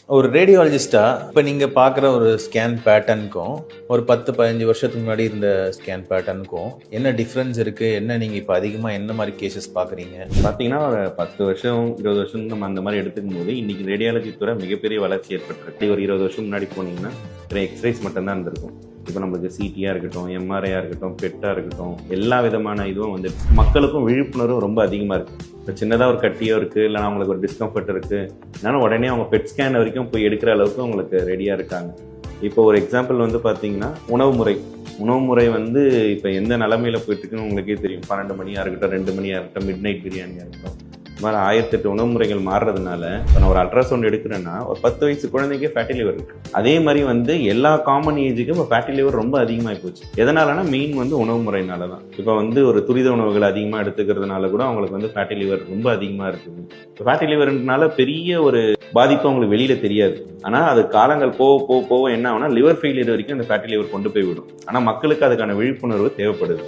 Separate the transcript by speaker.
Speaker 1: ஒரு ரேடியாலஜிஸ்டா இப்போ நீங்க பார்க்குற ஒரு ஸ்கேன் பேட்டர்னுக்கும் ஒரு 10-15 வருஷத்துக்கு முன்னாடி இருந்த ஸ்கேன் பேட்டர்னுக்கும் என்ன டிஃப்ரென்ஸ் இருக்கு? என்ன நீங்க இப்போ அதிகமாக என்ன மாதிரி கேசஸ் பார்க்குறீங்க?
Speaker 2: பார்த்தீங்கன்னா ஒரு 10 வருஷம் 20 வருஷம் நம்ம அந்த மாதிரி எடுத்துக்கும் போது இன்னைக்கு ரேடியாலஜி துறை மிகப்பெரிய வளர்ச்சி ஏற்பட்டிருக்கு. ஒரு 20 வருஷம் முன்னாடி போனீங்கன்னா எக்ஸ்ரேஸ் மட்டும்தான் இருந்திருக்கும். இப்போ நம்மளுக்கு சிடியாக இருக்கட்டும், எம்ஆர்ஐயாக இருக்கட்டும், பெட்டாக இருக்கட்டும், எல்லா விதமான இதுவும் வந்து மக்களுக்கும் விழிப்புணர்வு ரொம்ப அதிகமாக இருக்குது. இப்போ சின்னதாக ஒரு கட்டியோ இருக்குது, இல்லைனா அவங்களுக்கு ஒரு டிஸ்கம்ஃபர்ட் இருக்குது, இல்லைனா உடனே அவங்க பெட் ஸ்கேன் வரைக்கும் போய் எடுக்கிற அளவுக்கு அவங்களுக்கு ரெடியாக இருக்காங்க. இப்போ ஒரு எக்ஸாம்பிள் வந்து பார்த்தீங்கன்னா உணவு முறை வந்து இப்போ எந்த நிலமையில போயிட்டு இருக்குன்னு உங்களுக்கே தெரியும். 12 மணியாக இருக்கட்டும், 2 மணியாக இருக்கட்டும், மிட் நைட் பிரியாணியாக இருக்கட்டும், இந்த மாதிரி 1008 உணவு முறைகள் மாறுறதுனால இப்போ நான் ஒரு அல்ட்ராசவுண்ட் எடுக்கிறேன்னா ஒரு 10 வயசு குழந்தைக்கே ஃபேட்டி லிவர் இருக்கு. அதே மாதிரி வந்து எல்லா காமன் ஏஜுக்கும் இப்போ ஃபேட்டி லிவர் ரொம்ப அதிகமாகி போச்சு. எதனாலனா மெயின் வந்து உணவு முறையினால தான். இப்போ வந்து ஒரு துரித உணவுகள் அதிகமாக எடுத்துக்கிறதுனால கூட அவங்களுக்கு வந்து ஃபேட்டி லிவர் ரொம்ப அதிகமாக இருக்குது. இப்போ ஃபேட்டி லிவர்னால பெரிய ஒரு பாதிப்பு அவங்களுக்கு வெளியில தெரியாது. ஆனால் அது காலங்கள் போக என்ன ஆகும்னா லிவர் ஃபெயிலியர் வரைக்கும் அந்த ஃபேட்டி லிவர் கொண்டு போய் விடும். ஆனால் மக்களுக்கு அதுக்கான விழிப்புணர்வு தேவைப்படுது.